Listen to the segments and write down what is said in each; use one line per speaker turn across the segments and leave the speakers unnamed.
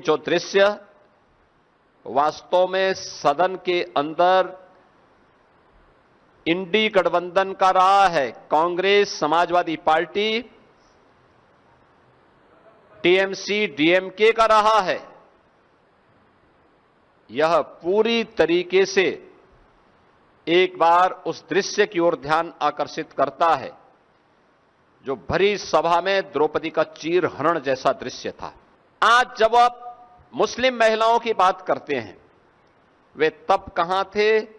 जो दृश्य वास्तव में सदन के अंदर इंडी गठबंधन का रहा है, Congress, Samajwadi party, TMC, DMK का रहा है, यह पूरी तरीके से एक बार उस दृश्य की ओर ध्यान आकर्षित करता है जो भरी सभा में द्रौपदी का चीरहरण जैसा दृश्य था। आज जब आप मुस्लिम महिलाओं की बात करते हैं, वे तब कहां थे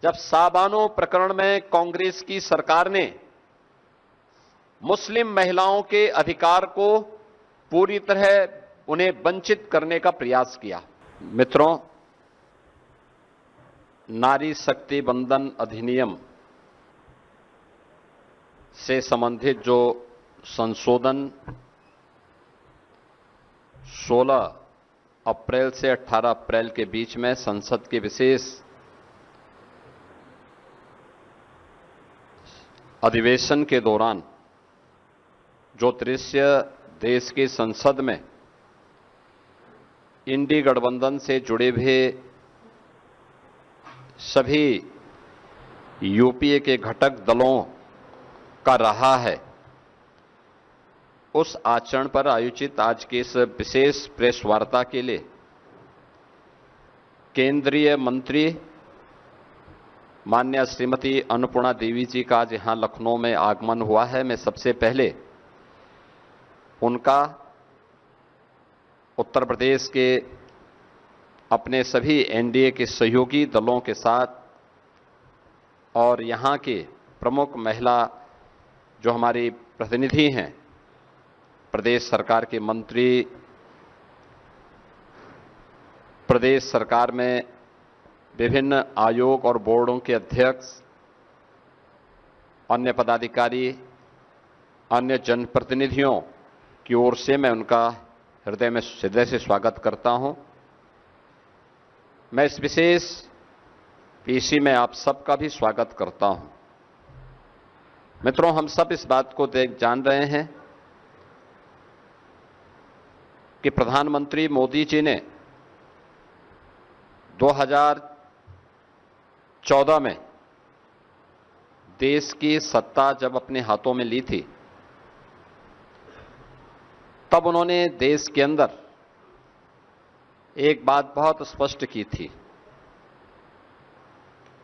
जब साबानो प्रकरण में कांग्रेस की सरकार ने मुस्लिम महिलाओं के अधिकार को पूरी तरह उन्हें वंचित करने का प्रयास किया। मित्रों, नारी शक्ति वंदन अधिनियम से संबंधित जो संशोधन 16 अप्रैल से 18 अप्रैल के बीच में संसद के विशेष अधिवेशन के दौरान जो दृश्य देश की संसद में इंडी गठबंधन से जुड़े हुए सभी यूपीए के घटक दलों का रहा है, उस आचरण पर आयोजित आज के इस विशेष प्रेस वार्ता के लिए केंद्रीय मंत्री माननीय श्रीमती अन्नपूर्णा देवी जी का आज यहां लखनऊ में आगमन हुआ है। मैं सबसे पहले उनका उत्तर प्रदेश के अपने सभी एनडीए के सहयोगी दलों के साथ और यहां के प्रमुख महिला जो हमारी प्रतिनिधि हैं, प्रदेश सरकार के मंत्री, प्रदेश सरकार में विभिन्न आयोग और बोर्डों के अध्यक्ष, अन्य पदाधिकारी, अन्य जनप्रतिनिधियों की ओर से मैं उनका हृदय से स्वागत करता हूं। मैं इस विशेष पीसी में आप सबका भी स्वागत करता हूं। मित्रों, हम सब इस बात को जान रहे हैं कि प्रधानमंत्री मोदी जी ने 2014 में देश की सत्ता जब अपने हाथों में ली थी, तब उन्होंने देश के अंदर एक बात बहुत स्पष्ट की थी।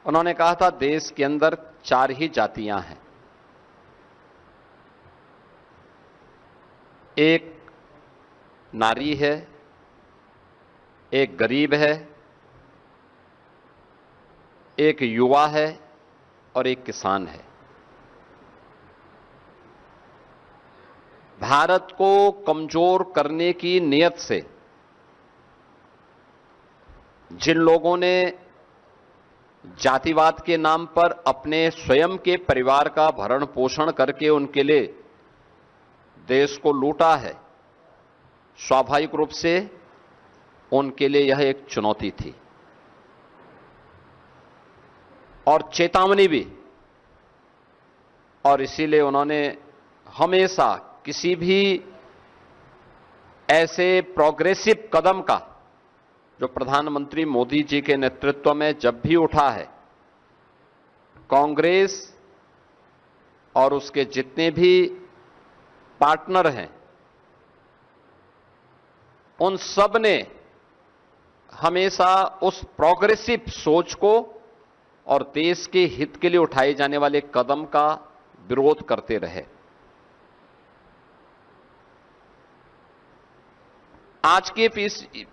उन्होंने कहा था देश के अंदर 4 ही जातियां हैं, एक नारी है, एक गरीब है, एक युवा है और एक किसान है। भारत को कमजोर करने की नीयत से जिन लोगों ने जातिवाद के नाम पर अपने स्वयं के परिवार का भरण पोषण करके उनके लिए देश को लूटा है, स्वाभाविक रूप से उनके लिए यह एक चुनौती थी और चेतावनी भी। और इसीलिए उन्होंने हमेशा किसी भी ऐसे प्रोग्रेसिव कदम का जो प्रधानमंत्री मोदी जी के नेतृत्व में जब भी उठा है, कांग्रेस और उसके जितने भी पार्टनर हैं, उन सब ने हमेशा उस प्रोग्रेसिव सोच को और देश के हित के लिए उठाए जाने वाले कदम का विरोध करते रहे। आज के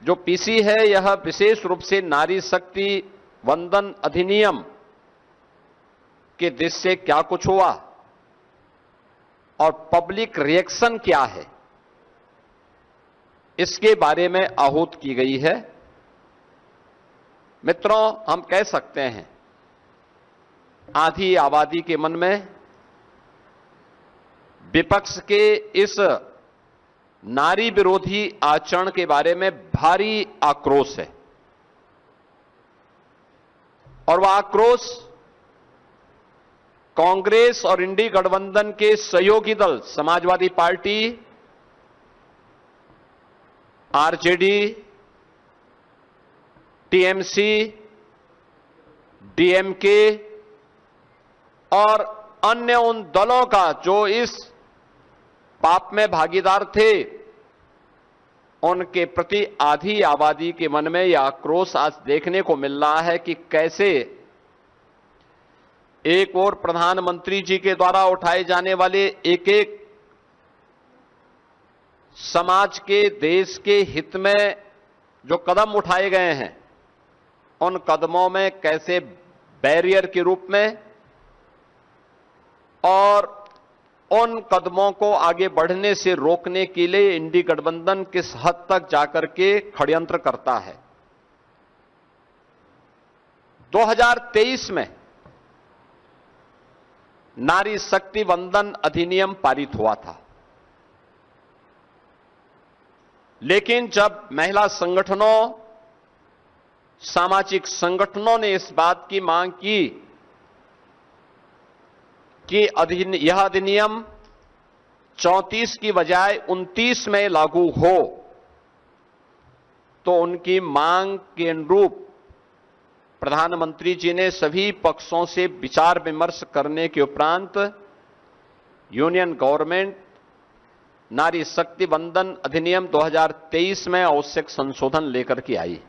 जो पीसी है, यह विशेष रूप से नारी शक्ति वंदन अधिनियम के दृश्य से क्या कुछ हुआ और पब्लिक रिएक्शन क्या है, इसके बारे में आहूत की गई है। मित्रों, हम कह सकते हैं आधी आबादी के मन में विपक्ष के इस नारी विरोधी आचरण के बारे में भारी आक्रोश है और वह आक्रोश कांग्रेस और इंडी गठबंधन के सहयोगी दल Samajwadi party, RJD, TMC, DMK और अन्य उन दलों का जो इस पाप में भागीदार थे, उनके प्रति आधी आबादी के मन में यह आक्रोश आज देखने को मिल रहा है कि कैसे एक और प्रधानमंत्री जी के द्वारा उठाए जाने वाले एक एक समाज के, देश के हित में जो कदम उठाए गए हैं, उन कदमों में कैसे बैरियर के रूप में और उन कदमों को आगे बढ़ने से रोकने के लिए इंडी गठबंधन किस हद तक जाकर के षड्यंत्र करता है। 2023 में नारी शक्ति वंदन अधिनियम पारित हुआ था, लेकिन जब महिला संगठनों, सामाजिक संगठनों ने इस बात की मांग की कि यह अधिनियम 34 की बजाय 29 में लागू हो, तो उनकी मांग के अनुरूप प्रधानमंत्री जी ने सभी पक्षों से विचार विमर्श करने के उपरांत यूनियन गवर्नमेंट नारी शक्ति वंदन अधिनियम 2023 में आवश्यक संशोधन लेकर के आई।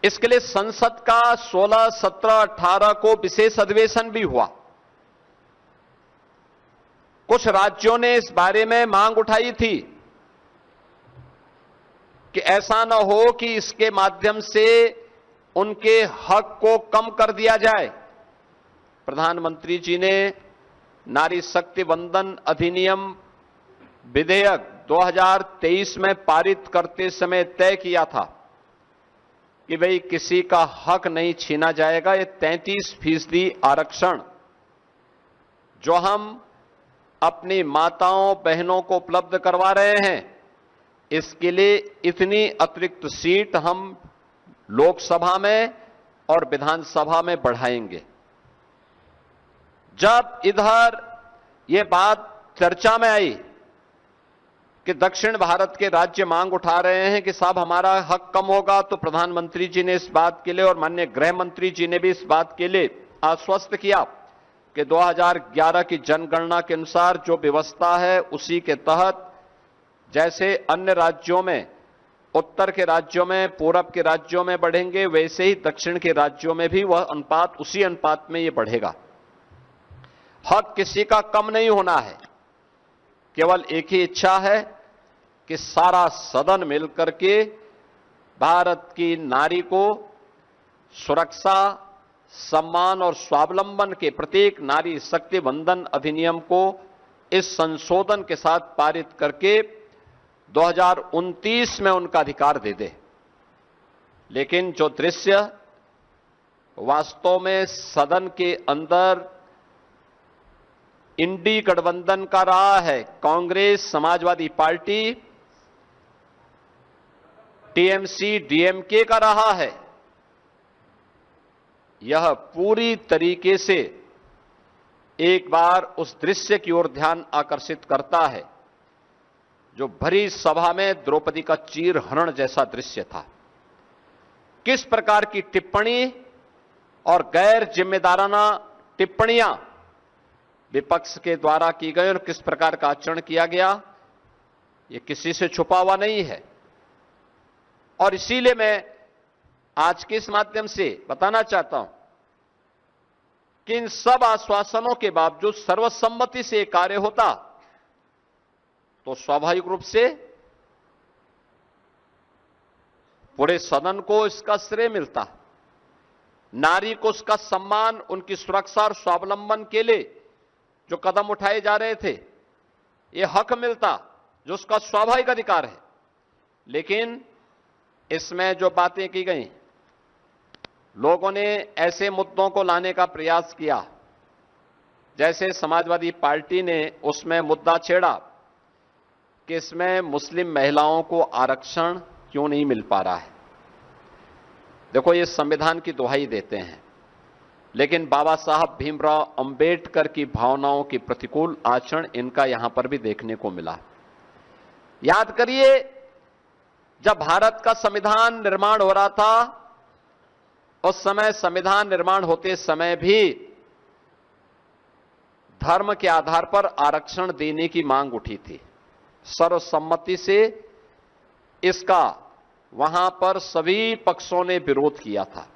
इसके लिए संसद का 16, 17, 18 को विशेष अधिवेशन भी हुआ। कुछ राज्यों ने इस बारे में मांग उठाई थी कि ऐसा न हो कि इसके माध्यम से उनके हक को कम कर दिया जाए। प्रधानमंत्री जी ने नारी शक्ति वंदन अधिनियम विधेयक 2023 में पारित करते समय तय किया था कि भाई किसी का हक नहीं छीना जाएगा। ये 33% आरक्षण जो हम अपनी माताओं बहनों को उपलब्ध करवा रहे हैं, इसके लिए इतनी अतिरिक्त सीट हम लोकसभा में और विधानसभा में बढ़ाएंगे। जब इधर ये बात चर्चा में आई कि दक्षिण भारत के राज्य मांग उठा रहे हैं कि साहब हमारा हक कम होगा, तो प्रधानमंत्री जी ने इस बात के लिए और माननीय गृह मंत्री जी ने भी इस बात के लिए आश्वस्त किया कि 2011 की जनगणना के अनुसार जो व्यवस्था है उसी के तहत जैसे अन्य राज्यों में, उत्तर के राज्यों में, पूरब के राज्यों में बढ़ेंगे, वैसे ही दक्षिण के राज्यों में भी वह अनुपात, उसी अनुपात में ये बढ़ेगा। हक किसी का कम नहीं होना है, केवल एक ही इच्छा है कि सारा सदन मिलकर के भारत की नारी को सुरक्षा, सम्मान और स्वावलंबन के प्रतीक नारी शक्ति वंदन अधिनियम को इस संशोधन के साथ पारित करके 2029 में उनका अधिकार दे दे। लेकिन जो दृश्य वास्तव में सदन के अंदर इंडी गठबंधन का रहा है, Congress, Samajwadi party, TMC, DMK का रहा है, यह पूरी तरीके से एक बार उस दृश्य की ओर ध्यान आकर्षित करता है जो भरी सभा में द्रौपदी का चीर हरण जैसा दृश्य था। किस प्रकार की टिप्पणी और गैर जिम्मेदाराना टिप्पणियां विपक्ष के द्वारा की गई और किस प्रकार का आचरण किया गया, यह किसी से छुपा हुआ नहीं है। और इसीलिए मैं आज के इस माध्यम से बताना चाहता हूं कि इन सब आश्वासनों के बावजूद सर्वसम्मति से कार्य होता तो स्वाभाविक रूप से पूरे सदन को इसका श्रेय मिलता, नारी को उसका सम्मान, उनकी सुरक्षा और स्वावलंबन के लिए जो कदम उठाए जा रहे थे यह हक मिलता जो उसका स्वाभाविक अधिकार है। लेकिन इसमें जो बातें की गई, लोगों ने ऐसे मुद्दों को लाने का प्रयास किया, जैसे समाजवादी पार्टी ने उसमें मुद्दा छेड़ा कि इसमें मुस्लिम महिलाओं को आरक्षण क्यों नहीं मिल पा रहा है। देखो, ये संविधान की दुहाई देते हैं, लेकिन बाबा साहब भीमराव अंबेडकर की भावनाओं की प्रतिकूल आचरण इनका यहां पर भी देखने को मिला। याद करिए जब भारत का संविधान निर्माण हो रहा था, उस समय संविधान निर्माण होते समय भी धर्म के आधार पर आरक्षण देने की मांग उठी थी। सर्वसम्मति से इसका वहां पर सभी पक्षों ने विरोध किया था।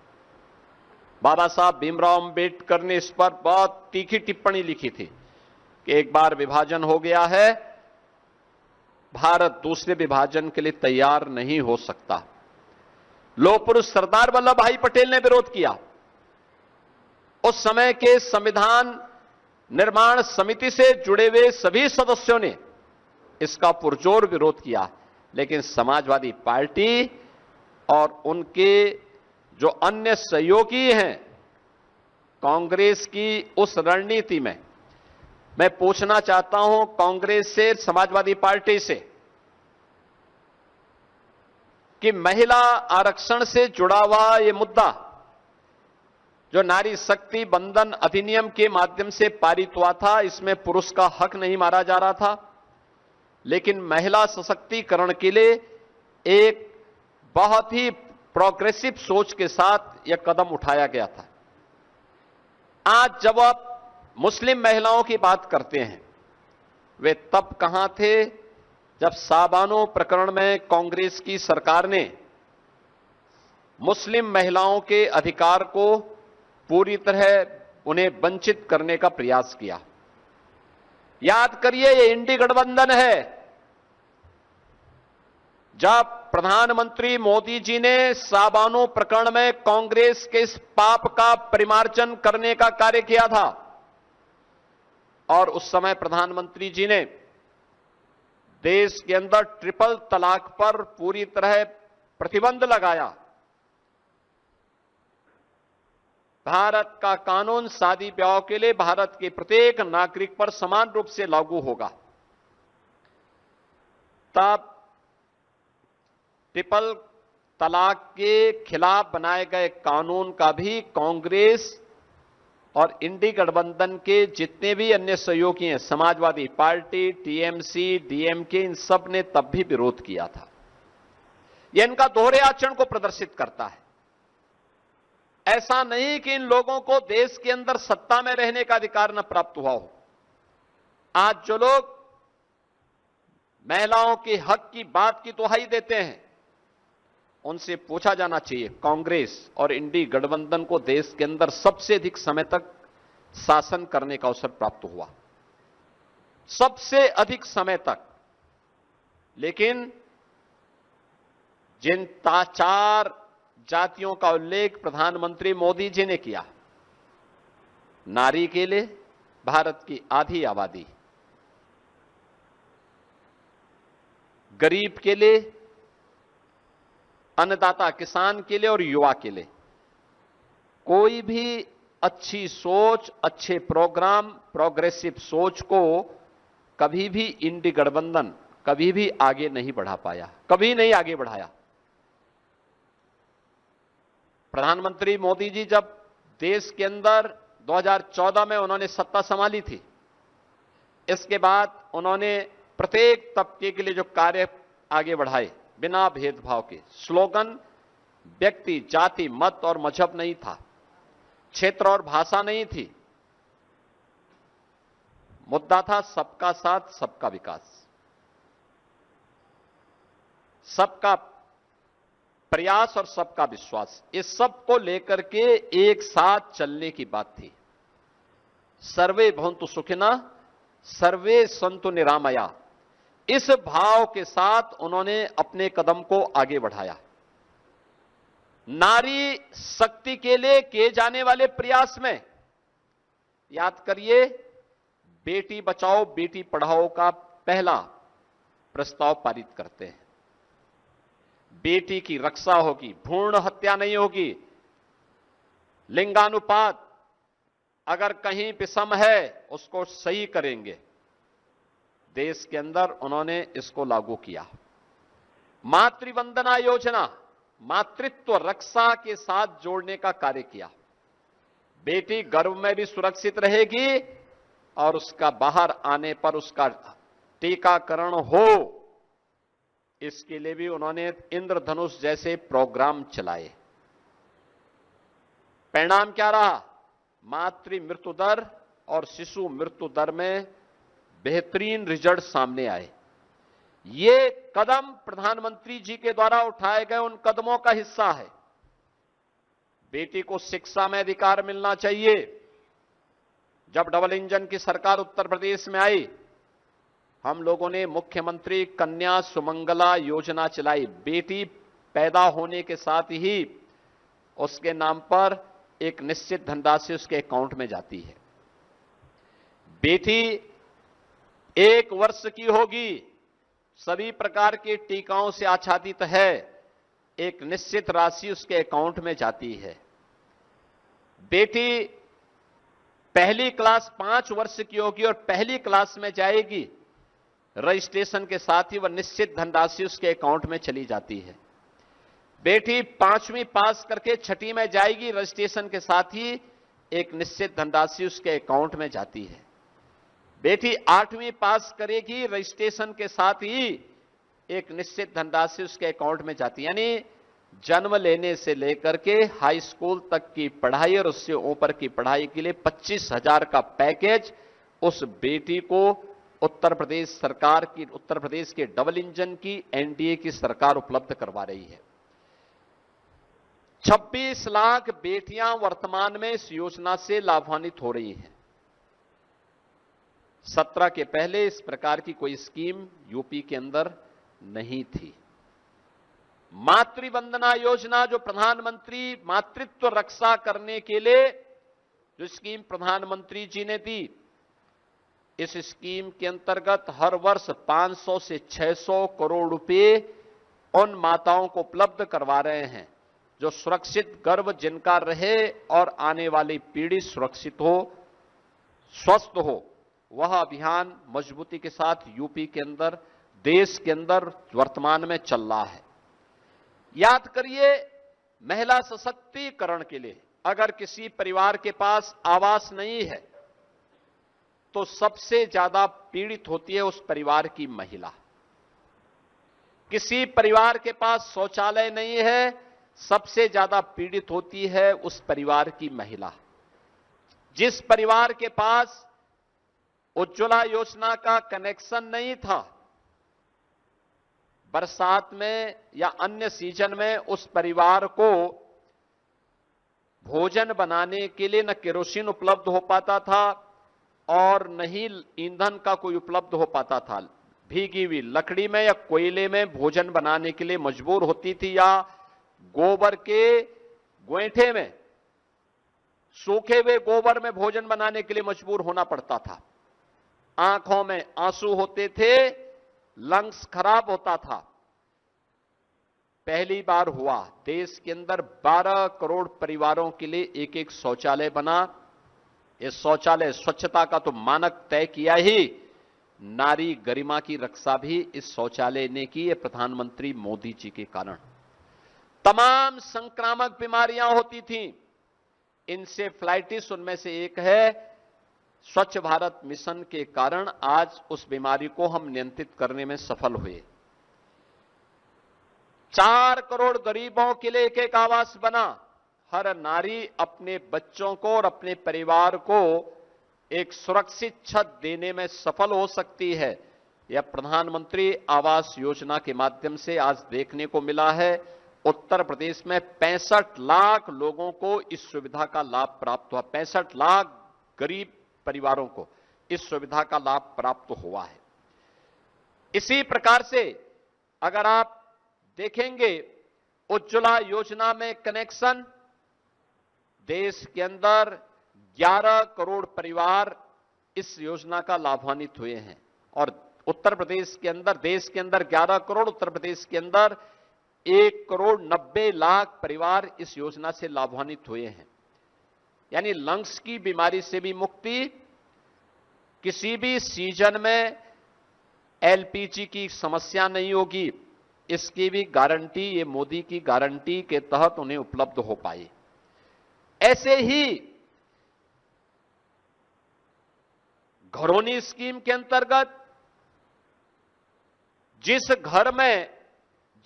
बाबा साहब भीमराव अंबेडकर ने इस पर बहुत तीखी टिप्पणी लिखी थी कि एक बार विभाजन हो गया है, भारत दूसरे विभाजन के लिए तैयार नहीं हो सकता। लोह पुरुष सरदार वल्लभ भाई पटेल ने विरोध किया। उस समय के संविधान निर्माण समिति से जुड़े हुए सभी सदस्यों ने इसका पुरजोर विरोध किया, लेकिन समाजवादी पार्टी और उनके जो अन्य सहयोगी हैं कांग्रेस की उस रणनीति में, मैं पूछना चाहता हूं कांग्रेस से, समाजवादी पार्टी से, कि महिला आरक्षण से जुड़ा हुआ यह मुद्दा जो नारी शक्ति बंधन अधिनियम के माध्यम से पारित हुआ था, इसमें पुरुष का हक नहीं मारा जा रहा था, लेकिन महिला सशक्तिकरण के लिए एक बहुत ही प्रोग्रेसिव सोच के साथ यह कदम उठाया गया था। आज जब आप मुस्लिम महिलाओं की बात करते हैं, वे तब कहां थे जब साबानो प्रकरण में कांग्रेस की सरकार ने मुस्लिम महिलाओं के अधिकार को पूरी तरह उन्हें वंचित करने का प्रयास किया। याद करिए, ये इंडी गठबंधन है। जब प्रधानमंत्री मोदी जी ने साबानो प्रकरण में कांग्रेस के इस पाप का परिमार्जन करने का कार्य किया था और उस समय प्रधानमंत्री जी ने देश के अंदर ट्रिपल तलाक पर पूरी तरह प्रतिबंध लगाया। भारत का कानून शादी ब्याह के लिए भारत के प्रत्येक नागरिक पर समान रूप से लागू होगा। तब ट्रिपल तलाक के खिलाफ बनाए गए कानून का भी कांग्रेस और इंडी गठबंधन के जितने भी अन्य सहयोगी हैं, समाजवादी पार्टी, टीएमसी, डीएमके, इन सब ने तब भी विरोध किया था। यह इनका दोहरे आचरण को प्रदर्शित करता है। ऐसा नहीं कि इन लोगों को देश के अंदर सत्ता में रहने का अधिकार न प्राप्त हुआ हो। आज जो लोग महिलाओं के हक की बात की दुहाई देते हैं, उनसे पूछा जाना चाहिए, कांग्रेस और इंडी गठबंधन को देश के अंदर सबसे अधिक समय तक शासन करने का अवसर प्राप्त हुआ, सबसे अधिक समय तक। लेकिन जिन चार जातियों का उल्लेख प्रधानमंत्री मोदी जी ने किया, नारी के लिए भारत की आधी आबादी, गरीब के लिए, अन्नदाता किसान के लिए और युवा के लिए, कोई भी अच्छी सोच, अच्छे प्रोग्राम, प्रोग्रेसिव सोच को कभी भी इंडी गठबंधन कभी भी आगे नहीं बढ़ा पाया, कभी नहीं आगे बढ़ाया। प्रधानमंत्री मोदी जी जब देश के अंदर 2014 में उन्होंने सत्ता संभाली थी, इसके बाद उन्होंने प्रत्येक तबके के लिए जो कार्य आगे बढ़ाए, बिना भेदभाव के, स्लोगन व्यक्ति, जाति, मत और मजहब नहीं था, क्षेत्र और भाषा नहीं थी, मुद्दा था सबका साथ, सबका विकास, सबका प्रयास और सबका विश्वास। इस सब को लेकर के एक साथ चलने की बात थी। सर्वे भवन्तु सुखिनः, सर्वे सन्तु निरामया, इस भाव के साथ उन्होंने अपने कदम को आगे बढ़ाया। नारी शक्ति के लिए किए जाने वाले प्रयास में याद करिए, बेटी बचाओ बेटी पढ़ाओ का पहला प्रस्ताव पारित करते हैं। बेटी की रक्षा होगी, भ्रूण हत्या नहीं होगी, लिंगानुपात अगर कहीं विषम है उसको सही करेंगे। देश के अंदर उन्होंने इसको लागू किया। मातृवंदना योजना मातृत्व रक्षा के साथ जोड़ने का कार्य किया। बेटी गर्भ में भी सुरक्षित रहेगी और उसका बाहर आने पर उसका टीकाकरण हो, इसके लिए भी उन्होंने इंद्रधनुष जैसे प्रोग्राम चलाए। परिणाम क्या रहा? मातृ मृत्यु दर और शिशु मृत्यु दर में बेहतरीन रिजल्ट सामने आए। ये कदम प्रधानमंत्री जी के द्वारा उठाए गए उन कदमों का हिस्सा है। बेटी को शिक्षा में अधिकार मिलना चाहिए। जब डबल इंजन की सरकार उत्तर प्रदेश में आई, हम लोगों ने मुख्यमंत्री कन्या सुमंगला योजना चलाई। बेटी पैदा होने के साथ ही उसके नाम पर एक निश्चित धनराशि उसके अकाउंट में जाती है। बेटी 1 वर्ष की होगी, सभी प्रकार के टीकाओं से आच्छादित है, एक निश्चित राशि उसके अकाउंट में जाती है। बेटी पहली क्लास 5 वर्ष की होगी और पहली क्लास में जाएगी, रजिस्ट्रेशन के साथ ही वह निश्चित धनराशि उसके अकाउंट में चली जाती है। बेटी 5वीं पास करके 6ठी में जाएगी, रजिस्ट्रेशन के साथ ही एक निश्चित धनराशि उसके अकाउंट में जाती है। बेटी 8वीं पास करेगी, रजिस्ट्रेशन के साथ ही एक निश्चित धनराशि उसके अकाउंट में जाती है। यानी जन्म लेने से लेकर के हाई स्कूल तक की पढ़ाई और उससे ऊपर की पढ़ाई के लिए 25,000 का पैकेज उस बेटी को उत्तर प्रदेश सरकार की, उत्तर प्रदेश के डबल इंजन की एनडीए की सरकार उपलब्ध करवा रही है। 26 लाख बेटियां वर्तमान में इस योजना से लाभान्वित हो रही हैं। 17 के पहले इस प्रकार की कोई स्कीम यूपी के अंदर नहीं थी। मातृवंदना योजना, जो प्रधानमंत्री मातृत्व रक्षा करने के लिए जो स्कीम प्रधानमंत्री जी ने दी, इस स्कीम के अंतर्गत हर वर्ष 500 से 600 करोड़ रुपए उन माताओं को उपलब्ध करवा रहे हैं जो सुरक्षित गर्भ जिनका रहे और आने वाली पीढ़ी सुरक्षित हो, स्वस्थ हो। वह अभियान मजबूती के साथ यूपी के अंदर, देश के अंदर वर्तमान में चल रहा है। याद करिए, महिला सशक्तिकरण के लिए अगर किसी परिवार के पास आवास नहीं है तो सबसे ज्यादा पीड़ित होती है उस परिवार की महिला। किसी परिवार के पास शौचालय नहीं है, सबसे ज्यादा पीड़ित होती है उस परिवार की महिला। जिस परिवार के पास उज्ज्वला योजना का कनेक्शन नहीं था, बरसात में या अन्य सीजन में उस परिवार को भोजन बनाने के लिए न केरोसिन उपलब्ध हो पाता था और न ही ईंधन का कोई उपलब्ध हो पाता था। भीगी हुई लकड़ी में या कोयले में भोजन बनाने के लिए मजबूर होती थी, या गोबर के गोईठे में, सूखे हुए गोबर में भोजन बनाने के लिए मजबूर होना पड़ता था। आंखों में आंसू होते थे, लंग्स खराब होता था। पहली बार हुआ देश के अंदर 12 करोड़ परिवारों के लिए एक एक शौचालय बना। इस शौचालय स्वच्छता का तो मानक तय किया ही, नारी गरिमा की रक्षा भी इस शौचालय ने की है प्रधानमंत्री मोदी जी के कारण। तमाम संक्रामक बीमारियां होती थीं, इंसेफ्लाइटिस उनमें से एक है। स्वच्छ भारत मिशन के कारण आज उस बीमारी को हम नियंत्रित करने में सफल हुए। 4 करोड़ गरीबों के लिए एक एक आवास बना। हर नारी अपने बच्चों को और अपने परिवार को एक सुरक्षित छत देने में सफल हो सकती है। यह प्रधानमंत्री आवास योजना के माध्यम से आज देखने को मिला है। उत्तर प्रदेश में 65 लाख लोगों को इस सुविधा का लाभ प्राप्त हुआ। 65 लाख गरीब परिवारों को इस सुविधा का लाभ प्राप्त हुआ है। इसी प्रकार से अगर आप देखेंगे, उज्ज्वला योजना में कनेक्शन, देश के अंदर 11 करोड़ परिवार इस योजना का लाभान्वित हुए हैं। और उत्तर प्रदेश के अंदर, देश के अंदर 11 करोड़, उत्तर प्रदेश के अंदर 1 करोड़ 90 लाख परिवार इस योजना से लाभान्वित हुए हैं। यानी लंग्स की बीमारी से भी मुक्ति, किसी भी सीजन में एलपीजी की समस्या नहीं होगी, इसकी भी गारंटी ये मोदी की गारंटी के तहत उन्हें उपलब्ध हो पाई। ऐसे ही घरौनी स्कीम के अंतर्गत जिस घर में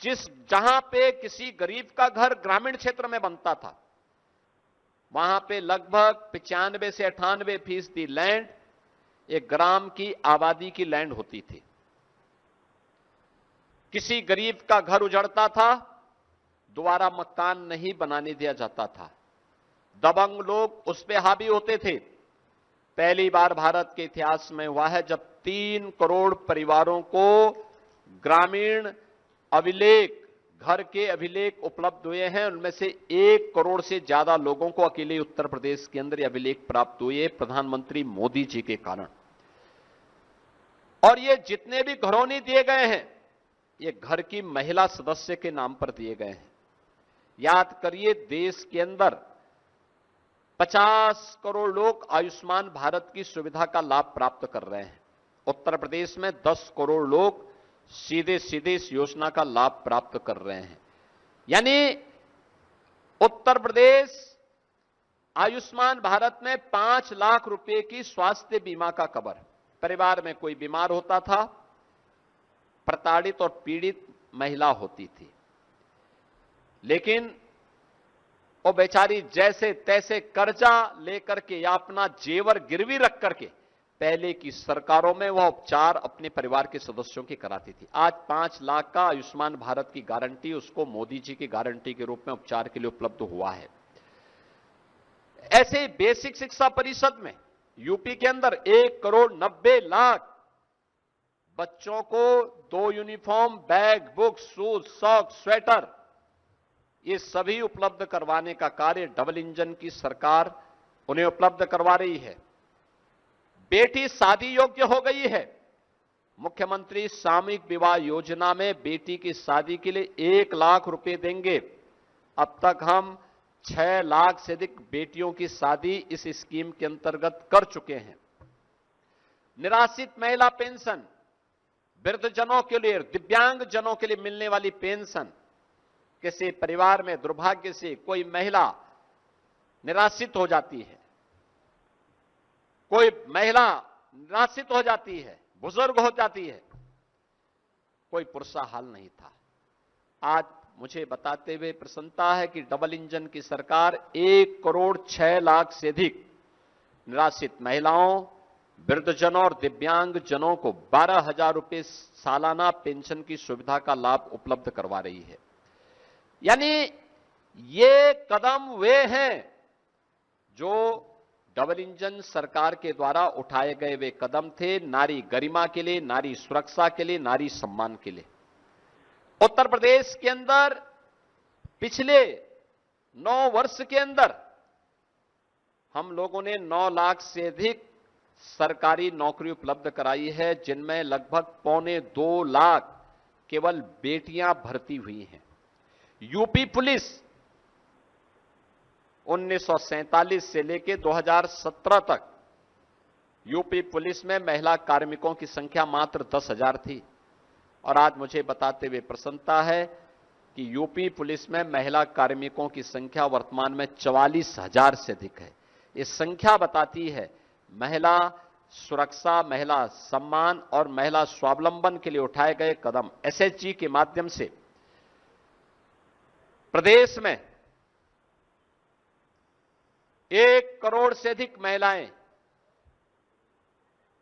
जहां पे किसी गरीब का घर ग्रामीण क्षेत्र में बनता था, वहां पे लगभग 95 से 98% लैंड एक ग्राम की आबादी की लैंड होती थी। किसी गरीब का घर उजड़ता था, दोबारा मकान नहीं बनाने दिया जाता था। दबंग लोग उस पे हावी होते थे। पहली बार भारत के इतिहास में हुआ है जब 3 करोड़ परिवारों को ग्रामीण अभिलेख, घर के अभिलेख उपलब्ध हुए हैं। उनमें से 1 करोड़ से ज्यादा लोगों को अकेले उत्तर प्रदेश के अंदर अभिलेख प्राप्त हुए प्रधानमंत्री मोदी जी के कारण। और ये जितने भी घरौनी दिए गए हैं, ये घर की महिला सदस्य के नाम पर दिए गए हैं। याद करिए, देश के अंदर 50 करोड़ लोग आयुष्मान भारत की सुविधा का लाभ प्राप्त कर रहे हैं। उत्तर प्रदेश में 10 करोड़ लोग सीधे सीधे इस योजना का लाभ प्राप्त कर रहे हैं। यानी उत्तर प्रदेश आयुष्मान भारत में 5 लाख रुपए की स्वास्थ्य बीमा का कवर। परिवार में कोई बीमार होता था, प्रताड़ित और पीड़ित महिला होती थी, लेकिन वो बेचारी जैसे तैसे कर्जा लेकर के या अपना जेवर गिरवी रख करके पहले की सरकारों में वह उपचार अपने परिवार के सदस्यों की कराती थी। आज 5 लाख का आयुष्मान भारत की गारंटी उसको मोदी जी की गारंटी के रूप में उपचार के लिए उपलब्ध हुआ है। ऐसे बेसिक शिक्षा परिषद में यूपी के अंदर 1 करोड़ 90 लाख बच्चों को 2 uniform, bag, book, shoes, socks, sweater, ये सभी उपलब्ध करवाने का कार्य डबल इंजन की सरकार उन्हें उपलब्ध करवा रही है। बेटी शादी योग्य हो गई है। मुख्यमंत्री सामूहिक विवाह योजना में बेटी की शादी के लिए 1 लाख रुपए देंगे। अब तक हम 6 लाख से अधिक बेटियों की शादी इस स्कीम के अंतर्गत कर चुके हैं। निराश्रित महिला पेंशन, वृद्धजनों के लिए, दिव्यांग जनों के लिए मिलने वाली पेंशन, किसी परिवार में दुर्भाग्य से कोई महिला निराश्रित हो जाती है, कोई महिला निराश्रित हो जाती है, बुजुर्ग हो जाती है, कोई पुरसा हाल नहीं था। आज मुझे बताते हुए प्रसन्नता है कि डबल इंजन की सरकार 1 करोड़ 6 लाख से अधिक निराश्रित महिलाओं, वृद्धजनों और दिव्यांग जनों को 12,000 रुपए सालाना पेंशन की सुविधा का लाभ उपलब्ध करवा रही है। यानी ये कदम वे हैं जो डबल इंजन सरकार के द्वारा उठाए गए वे कदम थे नारी गरिमा के लिए, नारी सुरक्षा के लिए, नारी सम्मान के लिए। उत्तर प्रदेश के अंदर पिछले 9 वर्ष के अंदर हम लोगों ने 9 लाख से अधिक सरकारी नौकरी उपलब्ध कराई है, जिनमें लगभग 1.25 लाख केवल बेटियां भर्ती हुई हैं। यूपी पुलिस 1947 से लेकर 2017 तक यूपी पुलिस में महिला कार्मिकों की संख्या मात्र 10,000 थी, और आज मुझे बताते हुए प्रसन्नता है कि यूपी पुलिस में महिला कार्मिकों की संख्या वर्तमान में 44,000 से अधिक है। ये संख्या बताती है महिला सुरक्षा, महिला सम्मान और महिला स्वावलंबन के लिए उठाए गए कदम। एसएचजी के माध्यम से प्रदेश में 1 करोड़ से अधिक महिलाएं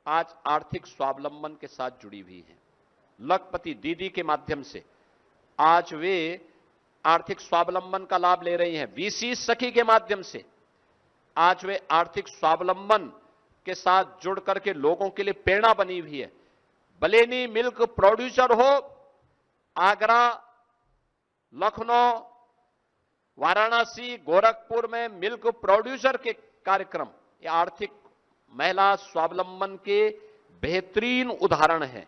आज आर्थिक स्वावलंबन के साथ जुड़ी हुई हैं। लखपति दीदी के माध्यम से आज वे आर्थिक स्वावलंबन का लाभ ले रही हैं। वीसी सखी के माध्यम से आज वे आर्थिक स्वावलंबन के साथ जुड़ करके लोगों के लिए प्रेरणा बनी हुई है। बलेनी मिल्क प्रोड्यूसर हो, आगरा, लखनऊ, वाराणसी, गोरखपुर में मिल्क प्रोड्यूसर के कार्यक्रम ये आर्थिक महिला स्वावलंबन के बेहतरीन उदाहरण हैं।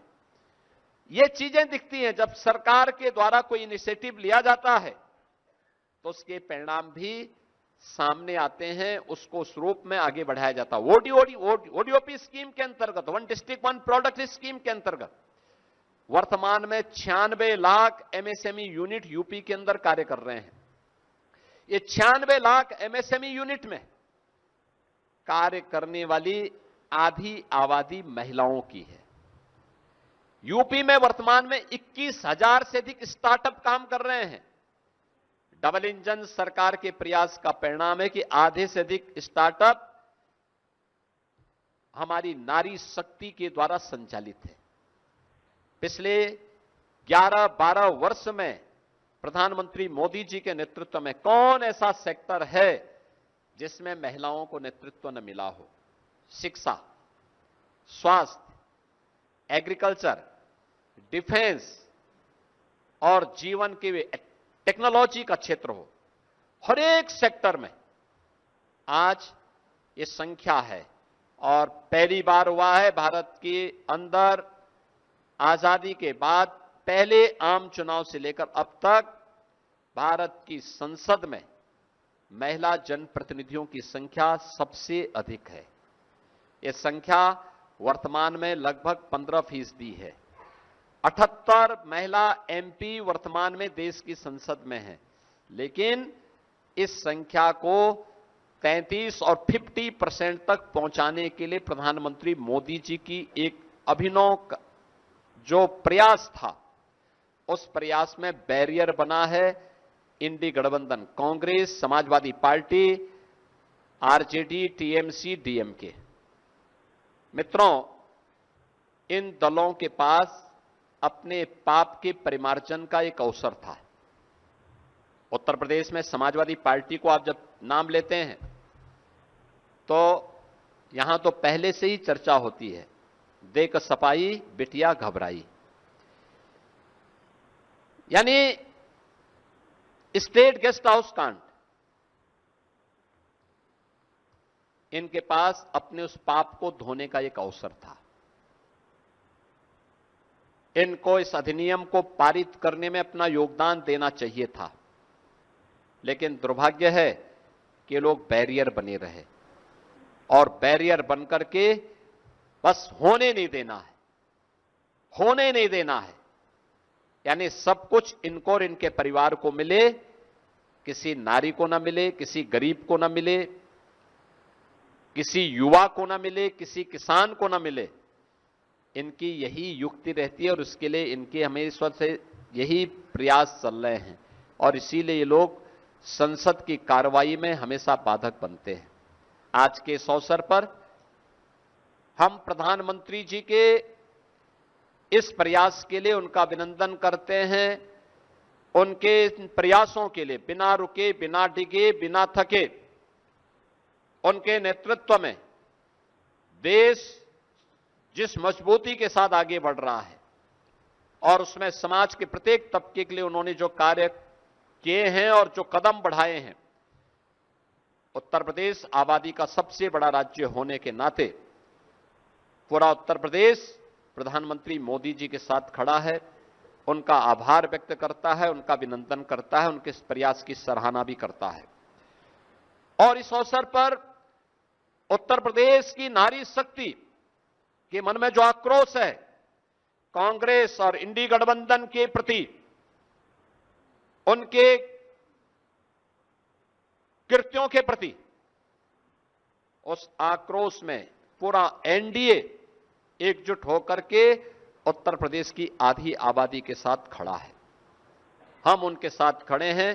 ये चीजें दिखती हैं जब सरकार के द्वारा कोई इनिशिएटिव लिया जाता है तो उसके परिणाम भी सामने आते हैं, उसको उस रूप में आगे बढ़ाया जाता है। ओडीओपी स्कीम के अंतर्गत, 1 डिस्ट्रिक्ट 1 प्रोडक्ट स्कीम के अंतर्गत वर्तमान में 96 लाख एमएसएमई यूनिट यूपी के अंदर कार्य कर रहे हैं। ये 96 लाख एमएसएमई यूनिट में कार्य करने वाली आधी आबादी महिलाओं की है। यूपी में वर्तमान में 21,000 से अधिक स्टार्टअप काम कर रहे हैं। डबल इंजन सरकार के प्रयास का परिणाम है कि आधे से अधिक स्टार्टअप हमारी नारी शक्ति के द्वारा संचालित है। पिछले 11-12 वर्ष में प्रधानमंत्री मोदी जी के नेतृत्व में कौन ऐसा सेक्टर है जिसमें महिलाओं को नेतृत्व न मिला हो? शिक्षा, स्वास्थ्य, एग्रीकल्चर, डिफेंस और जीवन के टेक्नोलॉजी का क्षेत्र हो, हर एक सेक्टर में आज ये संख्या है। और पहली बार हुआ है भारत के अंदर आजादी के बाद पहले आम चुनाव से लेकर अब तक भारत की संसद में महिला जनप्रतिनिधियों की संख्या सबसे अधिक है। यह संख्या वर्तमान में लगभग 15% है। 78 महिला एमपी वर्तमान में देश की संसद में है, लेकिन इस संख्या को 33 और 50% तक पहुंचाने के लिए प्रधानमंत्री मोदी जी की एक अभिनव जो प्रयास था, उस प्रयास में बैरियर बना है इंडी गठबंधन, Congress, Samajwadi party, RJD, TMC, DMK. मित्रों, इन दलों के पास अपने पाप के परिमार्जन का एक अवसर था। उत्तर प्रदेश में समाजवादी पार्टी को आप जब नाम लेते हैं तो यहां तो पहले से ही चर्चा होती है, देख सपाई बिटिया घबराई। यानी स्टेट गेस्ट हाउस कांड, इनके पास अपने उस पाप को धोने का एक अवसर था। इनको इस अधिनियम को पारित करने में अपना योगदान देना चाहिए था, लेकिन दुर्भाग्य है कि लोग बैरियर बने रहे और बैरियर बनकर के बस होने नहीं देना है, होने नहीं देना है। यानी सब कुछ इनको और इनके परिवार को मिले, किसी नारी को ना मिले, किसी गरीब को ना मिले, किसी युवा को ना मिले, किसी किसान को ना मिले। इनकी यही युक्ति रहती है और उसके लिए इनके हमेशा से यही प्रयास चल रहे हैं और इसीलिए ये लोग संसद की कार्रवाई में हमेशा बाधक बनते हैं। आज के इस अवसर पर हम प्रधानमंत्री जी के इस प्रयास के लिए उनका अभिनंदन करते हैं। उनके प्रयासों के लिए बिना रुके, बिना डिगे, बिना थके, उनके नेतृत्व में देश जिस मजबूती के साथ आगे बढ़ रहा है और उसमें समाज के प्रत्येक तबके के लिए उन्होंने जो कार्य किए हैं और जो कदम बढ़ाए हैं, उत्तर प्रदेश आबादी का सबसे बड़ा राज्य होने के नाते पूरा उत्तर प्रदेश प्रधानमंत्री मोदी जी के साथ खड़ा है, उनका आभार व्यक्त करता है, उनका अभिनंदन करता है, उनके इस प्रयास की सराहना भी करता है। और इस अवसर पर उत्तर प्रदेश की नारी शक्ति के मन में जो आक्रोश है कांग्रेस और इंडी गठबंधन के प्रति, उनके कृत्यों के प्रति, उस आक्रोश में पूरा एनडीए एकजुट होकर के उत्तर प्रदेश की आधी आबादी के साथ खड़ा है। हम उनके साथ खड़े हैं।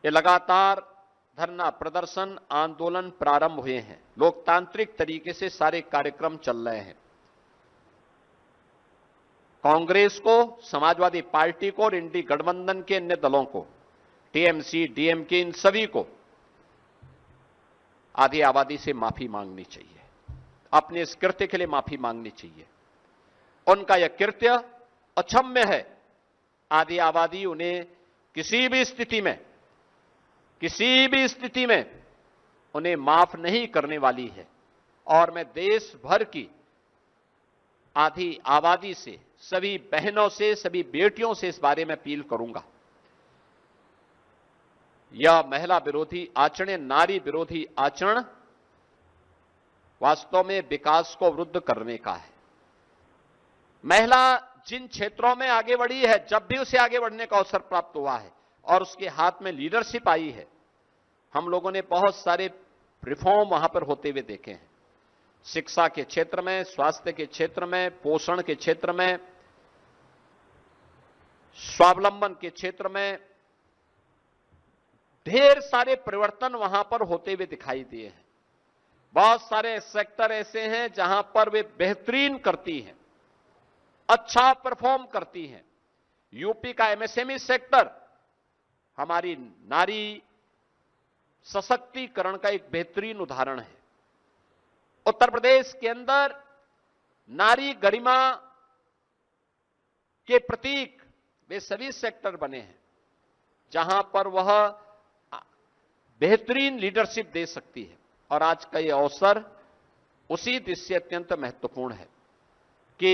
ये लगातार धरना प्रदर्शन आंदोलन प्रारंभ हुए हैं, लोकतांत्रिक तरीके से सारे कार्यक्रम चल रहे हैं। कांग्रेस को, समाजवादी पार्टी को और इंडी गठबंधन के अन्य दलों को, टीएमसी, डीएमके, इन सभी को आधी आबादी से माफी मांगनी चाहिए, अपने इस कृत्य के लिए माफी मांगनी चाहिए। उनका यह कृत्य अक्षम्य है। आधी आबादी उन्हें किसी भी स्थिति में उन्हें माफ नहीं करने वाली है। और मैं देश भर की आधी आबादी से, सभी बहनों से, सभी बेटियों से इस बारे में अपील करूंगा। यह महिला विरोधी आचरण, नारी विरोधी आचरण वास्तव में विकास को अवरुद्ध करने का है। महिला जिन क्षेत्रों में आगे बढ़ी है, जब भी उसे आगे बढ़ने का अवसर प्राप्त हुआ है और उसके हाथ में लीडरशिप आई है, हम लोगों ने बहुत सारे रिफॉर्म वहां पर होते हुए देखे हैं। शिक्षा के क्षेत्र में, स्वास्थ्य के क्षेत्र में, पोषण के क्षेत्र में, स्वावलंबन के क्षेत्र में ढेर सारे परिवर्तन वहां पर होते हुए दिखाई दिए हैं। बहुत सारे सेक्टर ऐसे हैं जहां पर वे बेहतरीन करती हैं, अच्छा परफॉर्म करती हैं। यूपी का एमएसएमई सेक्टर हमारी नारी सशक्तिकरण का एक बेहतरीन उदाहरण है। उत्तर प्रदेश के अंदर नारी गरिमा के प्रतीक वे सभी सेक्टर बने हैं जहां पर वह बेहतरीन लीडरशिप दे सकती है। और आज का यह अवसर उसी दृष्टि से अत्यंत महत्वपूर्ण है कि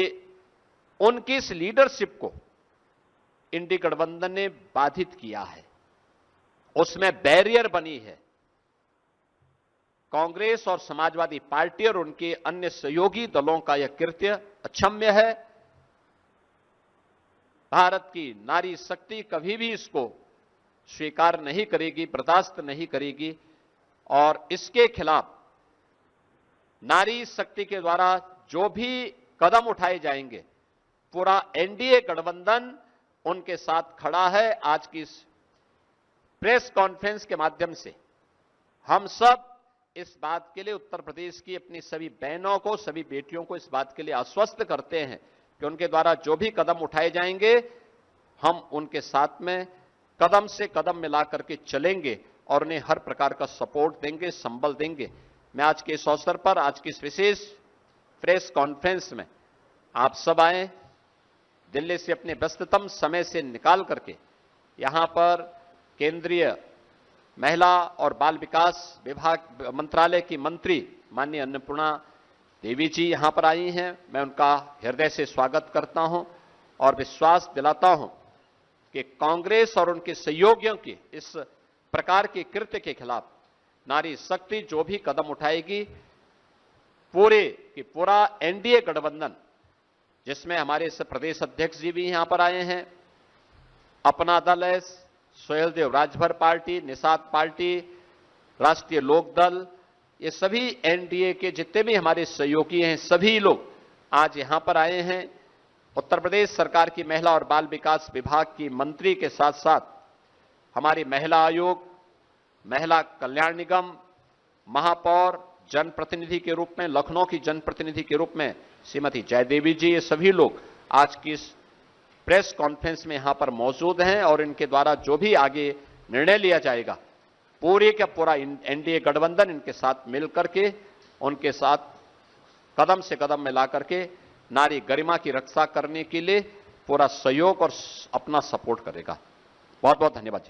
उनकी इस लीडरशिप को इंडी गठबंधन ने बाधित किया है, उसमें बैरियर बनी है। कांग्रेस और समाजवादी पार्टी और उनके अन्य सहयोगी दलों का यह कृत्य अक्षम्य है। भारत की नारी शक्ति कभी भी इसको स्वीकार नहीं करेगी, बर्दाश्त नहीं करेगी और इसके खिलाफ नारी शक्ति के द्वारा जो भी कदम उठाए जाएंगे, पूरा एनडीए गठबंधन उनके साथ खड़ा है। आज की इस प्रेस कॉन्फ्रेंस के माध्यम से हम सब इस बात के लिए उत्तर प्रदेश की अपनी सभी बहनों को, सभी बेटियों को इस बात के लिए आश्वस्त करते हैं कि उनके द्वारा जो भी कदम उठाए जाएंगे हम उनके साथ में कदम से कदम मिला करके चलेंगे और उन्हें हर प्रकार का सपोर्ट देंगे, संबल देंगे। मैं आज के इस अवसर पर, आज की इस विशेष प्रेस कॉन्फ्रेंस में आप सब आए, दिल्ली से अपने व्यस्ततम समय से निकाल करके यहां पर केंद्रीय महिला और बाल विकास विभाग मंत्रालय की मंत्री माननीय अन्नपूर्णा देवी जी यहां पर आई हैं। मैं उनका हृदय से स्वागत करता हूं और विश्वास दिलाता हूं कि कांग्रेस और उनके सहयोगियों की इस प्रकार के कृत्य के खिलाफ नारी शक्ति जो भी कदम उठाएगी, पूरा एनडीए गठबंधन जिसमें हमारे प्रदेश अध्यक्ष जी भी यहां पर आए हैं, अपना दल है, सुहेलदेव राजभर पार्टी, निषाद पार्टी, राष्ट्रीय लोक दल, ये सभी एनडीए के जितने भी हमारे सहयोगी हैं, सभी लोग आज यहां पर आए हैं। उत्तर प्रदेश सरकार की महिला और बाल विकास विभाग की मंत्री के साथ साथ हमारी महिला आयोग, महिला कल्याण निगम, महापौर जनप्रतिनिधि के रूप में, लखनऊ की जनप्रतिनिधि के रूप में श्रीमती जयदेवी जी, ये सभी लोग आज की इस प्रेस कॉन्फ्रेंस में यहां पर मौजूद हैं और इनके द्वारा जो भी आगे निर्णय लिया जाएगा, पूरे का पूरा एनडीए गठबंधन इनके साथ मिलकर के, उनके साथ कदम से कदम मिला करके नारी गरिमा की रक्षा करने के लिए पूरा सहयोग और अपना सपोर्ट करेगा। बहुत बहुत धन्यवाद जी।